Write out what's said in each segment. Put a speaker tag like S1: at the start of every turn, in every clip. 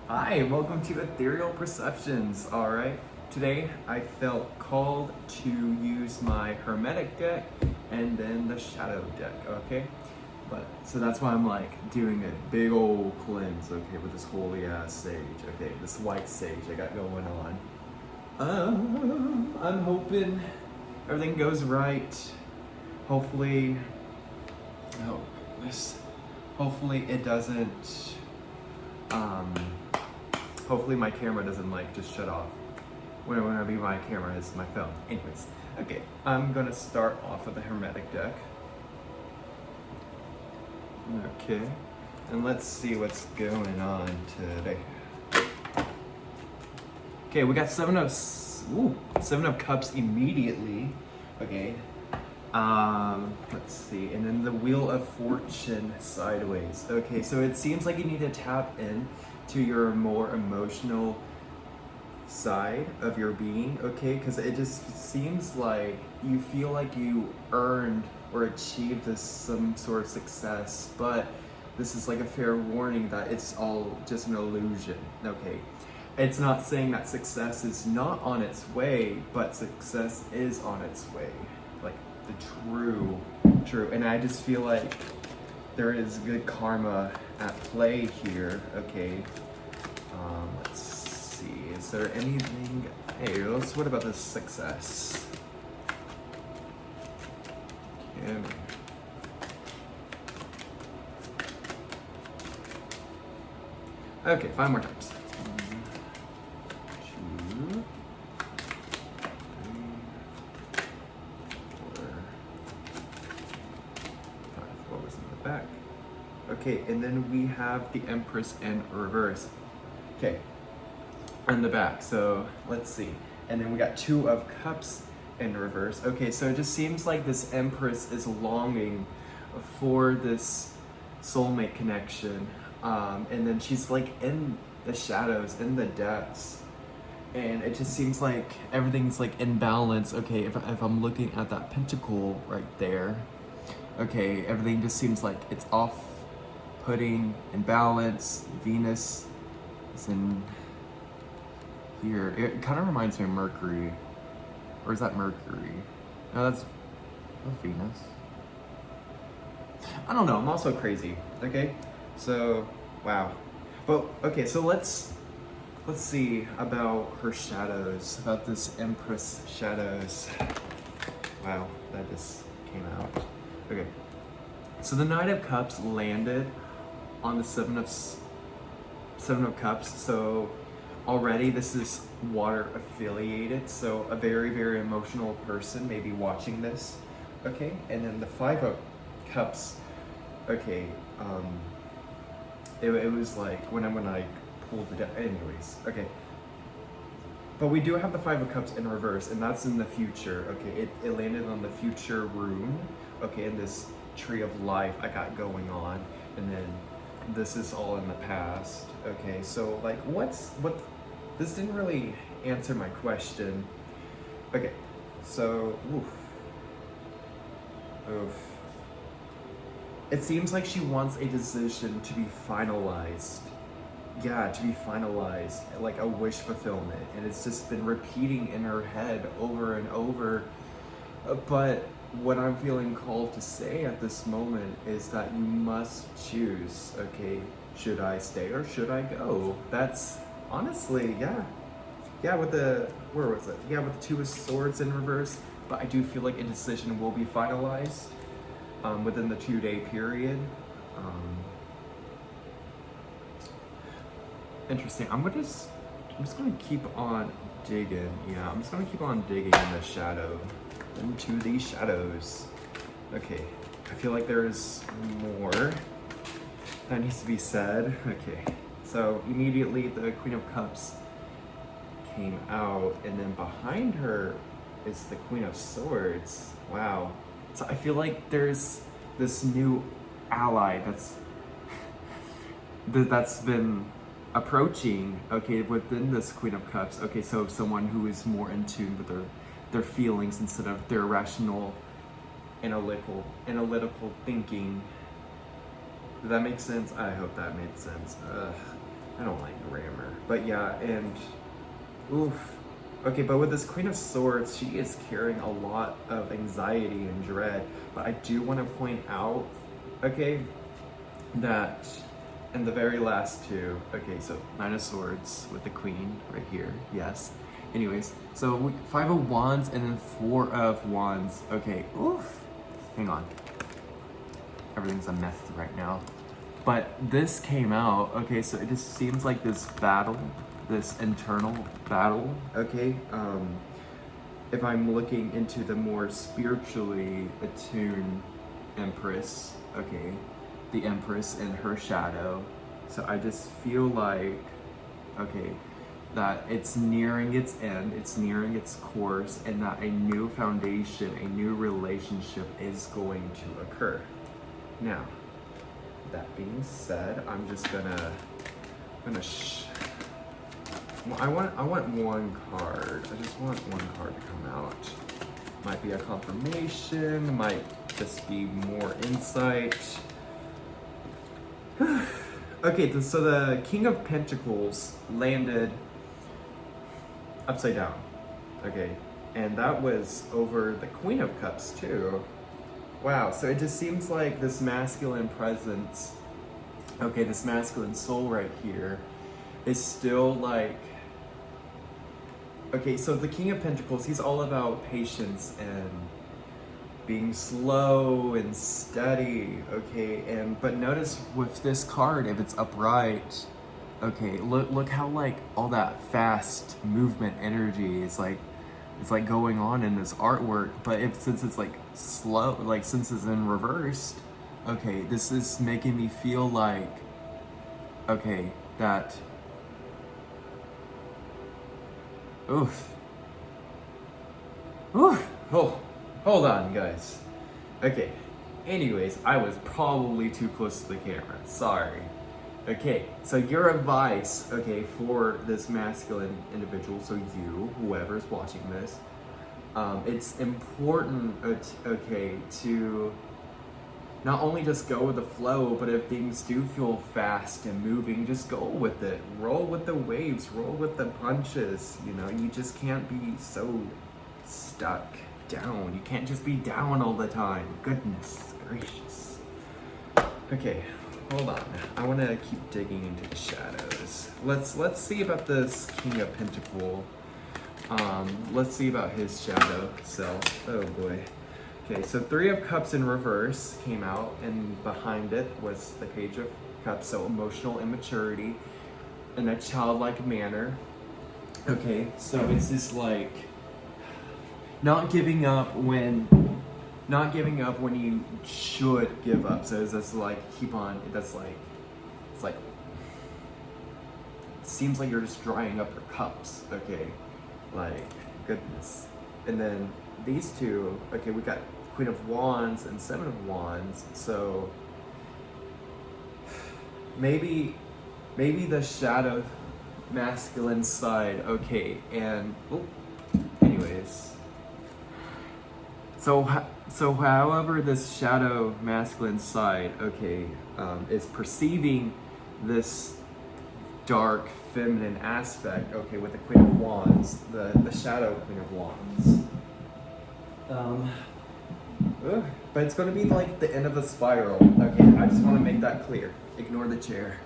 S1: Hi, welcome to Ethereal Perceptions. All right, today I felt called to use my Hermetic deck and then the Shadow deck. Okay, so that's why I'm like doing a big old cleanse. Okay, with this holy ass sage. Okay, this white sage I got going on. I'm hoping everything goes right. Hopefully, oh goodness. Hopefully it doesn't. Hopefully my camera doesn't like just shut off when I be my camera is my phone. Anyways, okay, I'm gonna start off with the Hermetic deck. Okay, and let's see what's going on today. Okay, we got Seven of Cups immediately. Okay, let's see, and then the Wheel of Fortune sideways. Okay, so it seems like you need to tap in to your more emotional side of your being, okay? Because it just seems like you feel like you earned or achieved some sort of success, but this is like a fair warning that it's all just an illusion, okay? It's not saying that success is not on its way, but success is on its way. Like the true, and I just feel like there is good karma at play here. Okay, let's see. Is there anything? Hey, what about this success? Okay, 5 more times. 1, 2, 3, 4, 5. What was in the back? Okay, and then we have the Empress in reverse. Okay, on the back. So let's see. And then we got 2 of Cups in reverse. Okay, so it just seems like this Empress is longing for this soulmate connection. And then she's like in the shadows, in the depths. And it just seems like everything's like in balance. Okay, if I'm looking at that pentacle right there, okay, everything just seems like it's off putting in balance. Venus is in here. It kind of reminds me of Mercury. Or is that Mercury? No, that's Venus. I don't know, I'm also crazy. Okay, so wow. But okay, so let's see about her shadows, about this Empress shadows. Wow, that just came out. Okay, so the Knight of Cups landed on the Seven of Cups. So already this is water affiliated. So a very, very emotional person may be watching this. Okay, and then the 5 of Cups. Okay, it was like when I pulled the deck. Anyways, okay. But we do have the 5 of Cups in reverse, and that's in the future. Okay, it landed on the future rune. Okay, in this tree of life I got going on, and then this is all in the past. Okay, so like what this didn't really answer my question. Okay, so oof. It seems like she wants a decision to be finalized. Yeah, to be finalized, like a wish fulfillment, and it's just been repeating in her head over and over. But what I'm feeling called to say at this moment is that you must choose. Okay, should I stay or should I go? That's honestly, yeah. With the where was it? Yeah, with the 2 of Swords in reverse. But I do feel like a decision will be finalized within the 2-day period. Interesting. I'm just gonna keep on digging. Yeah, I'm just gonna keep on digging in the shadow, into these shadows. Okay, I feel like there's more that needs to be said. Okay, so immediately the Queen of Cups came out, and then behind her is the Queen of Swords. Wow. So I feel like there's this new ally that's been approaching, okay, within this Queen of Cups. Okay, so someone who is more in tune with their feelings instead of their rational, analytical thinking. Did that make sense? I hope that made sense. I don't like grammar. But yeah, and oof. Okay, but with this Queen of Swords, she is carrying a lot of anxiety and dread. But I do want to point out, okay, that in the very last two, okay, so Nine of Swords with the Queen right here, yes. Anyways, so Five of Wands and then Four of Wands. Okay, oof. Hang on. Everything's a mess right now. But this came out, okay, so it just seems like this battle, this internal battle, okay? If I'm looking into the more spiritually attuned Empress, okay, the Empress and her shadow. So I just feel like, okay, that it's nearing its end, it's nearing its course, and that a new foundation, a new relationship is going to occur. Now, that being said, I'm just gonna I want one card. I just want one card to come out. Might be a confirmation, might just be more insight. Okay, so the King of Pentacles landed upside down. Okay, and that was over the Queen of Cups too. Wow, so it just seems like this masculine presence, okay, this masculine soul right here is still like, okay, so the King of Pentacles, he's all about patience and being slow and steady, okay, but notice with this card, if it's upright, okay, look how like all that fast movement energy is like, it's like going on in this artwork. But since it's like slow, like since it's in reversed, okay, this is making me feel like, okay, that, oof, oh, hold on guys. Okay, anyways, I was probably too close to the camera, sorry. Okay, so your advice, okay, for this masculine individual, so you, whoever's watching this, it's important, okay, to not only just go with the flow, but if things do feel fast and moving, just go with it. Roll with the waves, roll with the punches, you know, you just can't be so stuck down. You can't just be down all the time. Goodness gracious. Okay. Hold on, I want to keep digging into the shadows. Let's see about this King of Pentacle. Let's see about his shadow self. Oh boy. Okay, so Three of Cups in reverse came out, and behind it was the Page of Cups, so emotional immaturity in a childlike manner. Okay, so it's just like not giving up when you should give up. So it's just like, keep on, that's like, it's like, it seems like you're just drying up your cups, okay? Like, goodness. And then these two, okay, we got Queen of Wands and Seven of Wands. So maybe the shadow masculine side, okay, and, anyways. So however this shadow masculine side, okay, is perceiving this dark feminine aspect, okay, with the Queen of Wands, the shadow Queen of Wands. But it's going to be like the end of the spiral, okay, I just want to make that clear. Ignore the chair.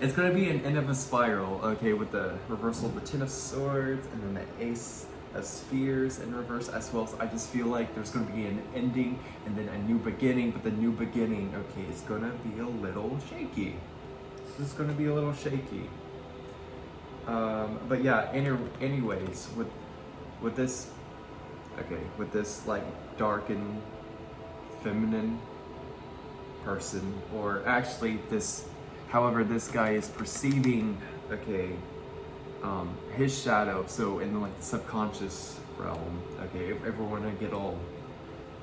S1: It's going to be an end of a spiral, okay, with the reversal of the Ten of Swords and then the Ace of Spheres in reverse as well. So I just feel like there's going to be an ending and then a new beginning, but the new beginning, okay, is going to be a little shaky. This is going to be a little shaky. But yeah, anyways, with this, okay, with this like dark and feminine person, or actually this, however this guy is perceiving, okay, his shadow, so in like the subconscious realm, okay, if we want to get all,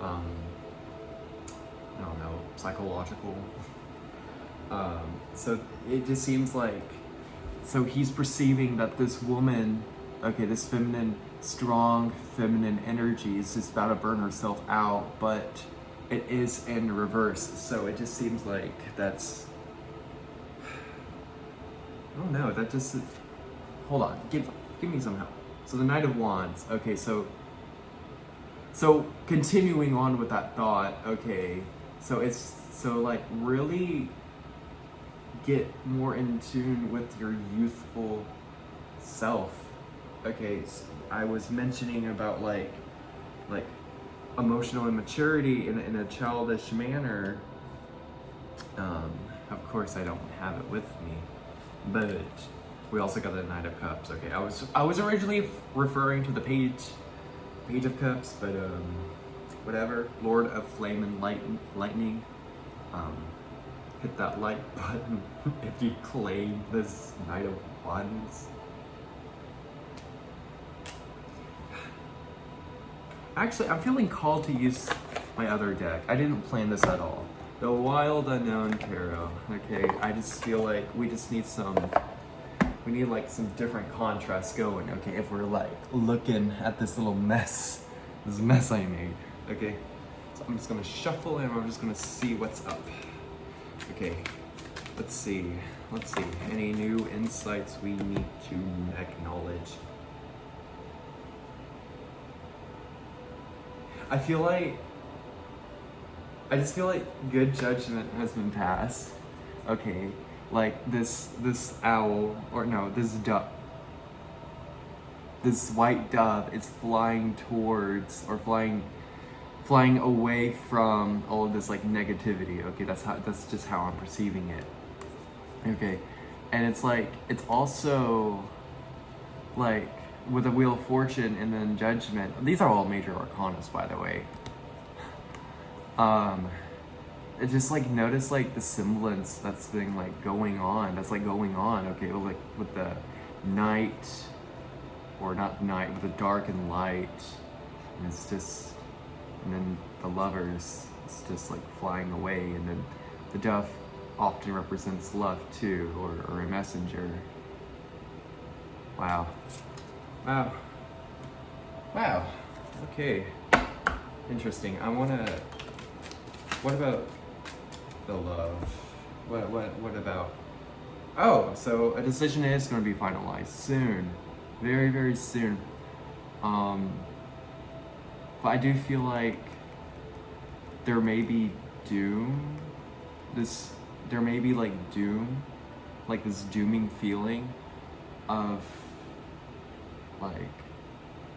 S1: I don't know, psychological, so it just seems like, so he's perceiving that this woman, okay, this feminine, strong feminine energy is just about to burn herself out, but it is in reverse, so it just seems like that's, Oh no, that just, hold on, give me some help. So the Knight of Wands, okay, so continuing on with that thought, okay, so it's, so like really get more in tune with your youthful self. Okay, so I was mentioning about like emotional immaturity in a childish manner. Of course I don't have it with me, but we also got the Knight of Cups. Okay, I was originally referring to the Page of Cups, but whatever. Lord of Flame and Lightning. Hit that like button if you claim this Knight of Wands. Actually, I'm feeling called to use my other deck. I didn't plan this at all. The Wild Unknown Tarot. Okay, I just feel like we need like some different contrast going. Okay, if we're like looking at this little mess, I made. Okay, so I'm just gonna shuffle and I'm just gonna see what's up. Okay, let's see. Any new insights we need to acknowledge? I just feel like good judgment has been passed. Okay, like this owl, or no, this dove. This white dove is flying towards, or flying away from all of this like negativity. Okay, that's just how I'm perceiving it. Okay, and it's like, it's also like with the Wheel of Fortune and then Judgment. These are all major arcanas, by the way. It just like notice like the semblance that's been like going on. Okay, like with the night, or not night, with the dark and light, and it's just, and then the lovers, it's just like flying away, and then the dove often represents love too, or a messenger. Wow. Okay, interesting. What about the love? What about, oh, so a decision is going to be finalized soon, very, very soon. But I do feel like there may be doom, like this dooming feeling of like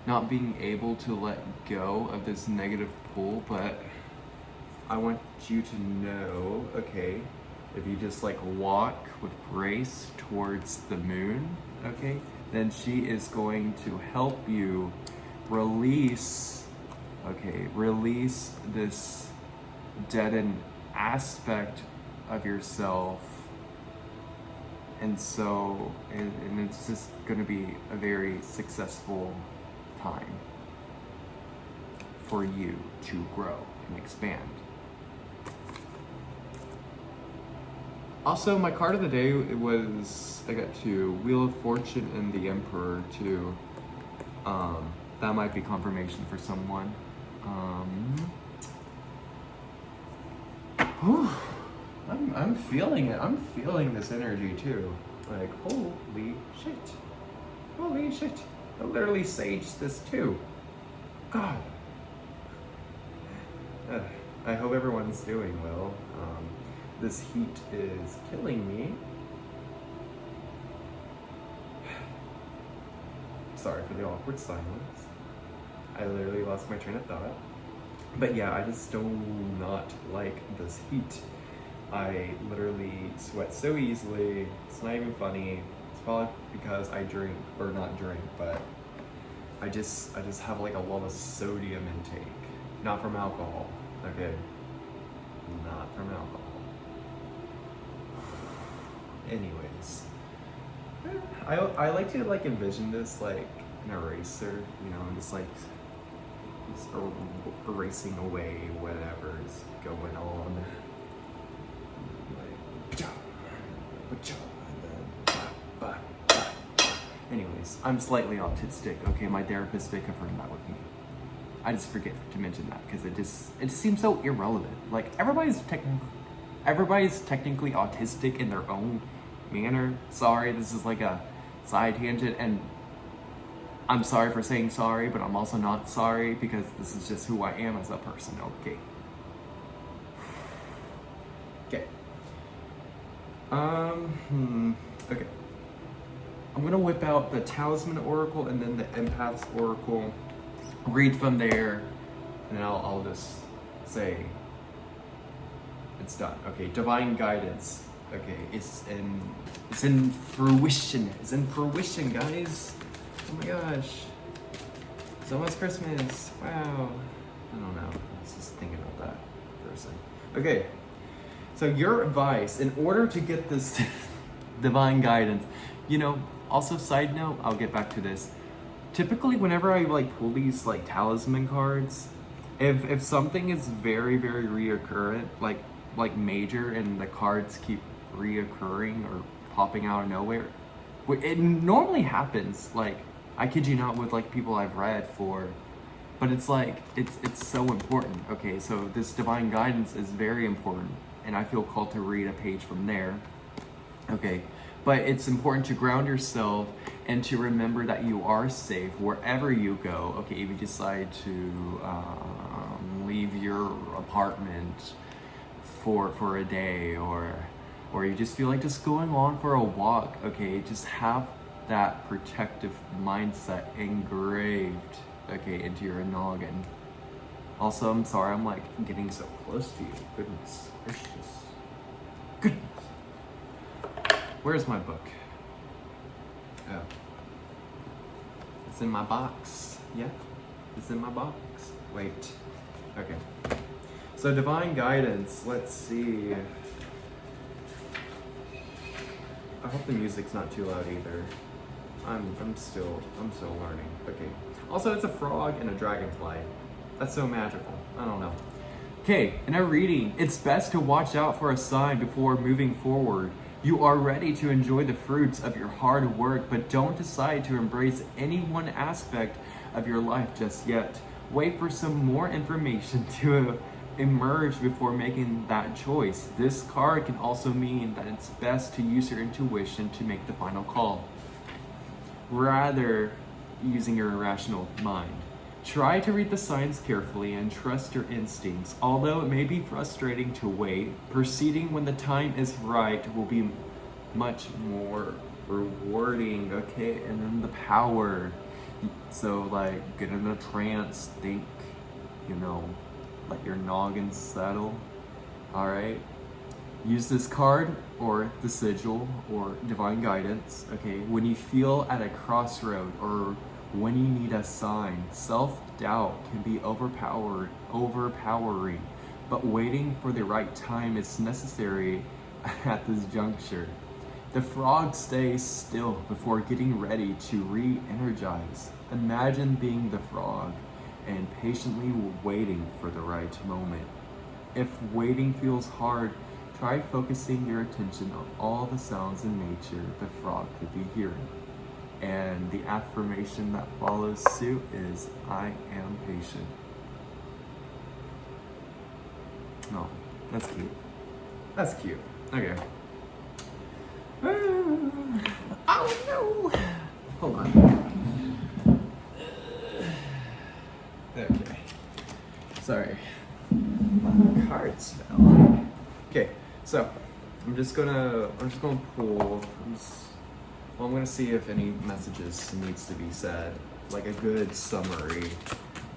S1: not being able to let go of this negative pull. But I want you to know, okay, if you just like walk with grace towards the moon, okay, then she is going to help you release this deadened aspect of yourself. And so, and it's just going to be a very successful time for you to grow and expand. Also, my card of the day, I got two, Wheel of Fortune and the Emperor too. That might be confirmation for someone. I'm feeling it. I'm feeling this energy too. Like, holy shit. I literally saged this too. God. I hope everyone's doing well. This heat is killing me. Sorry for the awkward silence. I literally lost my train of thought. But yeah, I just do not like this heat. I literally sweat so easily. It's not even funny. It's probably because I drink, or not drink, but I just have like a lot of sodium intake. Not from alcohol, okay? Not from alcohol. Anyways, I like to like envision this like an eraser, you know, just erasing away whatever's going on. Anyways, I'm slightly autistic. Okay, my therapist did confirm that with me. I just forget to mention that because it just seems so irrelevant. Like everybody's technically autistic in their own manner. Sorry, this is like a side tangent, and I'm sorry for saying sorry, but I'm also not sorry because this is just who I am as a person, okay? Okay. Okay. I'm gonna whip out the Talisman Oracle and then the Empath's Oracle, read from there, and then I'll just say it's done. Okay, Divine Guidance. Okay, it's in fruition. It's in fruition, guys. Oh my gosh. It's almost Christmas. Wow. I don't know. I was just thinking about that person. Okay. So your advice, in order to get this divine guidance, also side note, I'll get back to this. Typically, whenever I pull these talisman cards, if something is very, very reoccurrent, like major, and the cards keep reoccurring or popping out of nowhere, it normally happens. I kid you not, with people I've read for, but it's so important. Okay, so this divine guidance is very important, and I feel called to read a page from there. Okay, but it's important to ground yourself and to remember that you are safe wherever you go. Okay, if you decide to leave your apartment for a day, or you just feel like just going on for a walk, okay, just have that protective mindset engraved, okay, into your noggin. Also, I'm sorry I'm getting so close to you. Goodness gracious. Goodness. Where's my book? Oh. It's in my box. Yeah, it's in my box. Wait. Okay. So divine guidance, let's see. I hope the music's not too loud either. I'm still learning. Okay. Also, it's a frog and a dragonfly. That's so magical. I don't know. Okay, in our reading, it's best to watch out for a sign before moving forward. You are ready to enjoy the fruits of your hard work, but don't decide to embrace any one aspect of your life just yet. Wait for some more information to emerge before making that choice. This card can also mean that it's best to use your intuition to make the final call, rather using your irrational mind. Try to read the signs carefully and trust your instincts. Although it may be frustrating to wait, proceeding when the time is right will be much more rewarding. Okay, and then the power. So get in a trance, think, let your noggin settle. All right. Use this card or the sigil or divine guidance, okay, when you feel at a crossroad or when you need a sign. Self-doubt can be overpowering, but waiting for the right time is necessary at this juncture. The frog stays still before getting ready to re-energize. Imagine being the frog and patiently waiting for the right moment. If waiting feels hard, try focusing your attention on all the sounds in nature the frog could be hearing. And the affirmation that follows suit is, I am patient. Oh, that's cute. That's cute. Okay. Oh no! Hold on. Okay. Sorry. My cards fell. Okay, so I'm just gonna pull. I'm gonna see if any messages needs to be said, like a good summary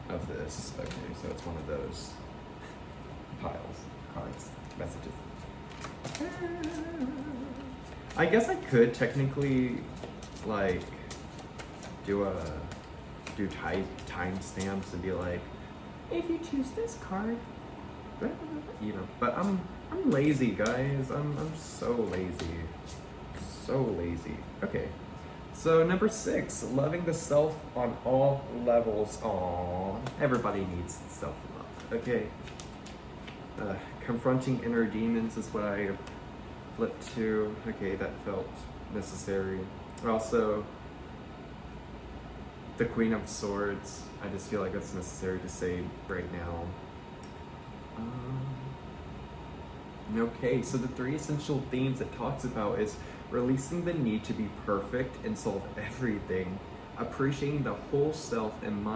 S1: of this. Okay, so it's one of those piles, cards, messages. I guess I could technically do timestamps and be like, if you choose this card, but I'm lazy, guys. I'm so lazy. So lazy. Okay. So number 6, loving the self on all levels. Aww. Everybody needs self-love. Okay. Confronting inner demons is what I flipped to. Okay, that felt necessary. Also, the Queen of Swords. I just feel like that's necessary to say right now. Okay, so the 3 essential themes it talks about is releasing the need to be perfect and solve everything, appreciating the whole self and mind.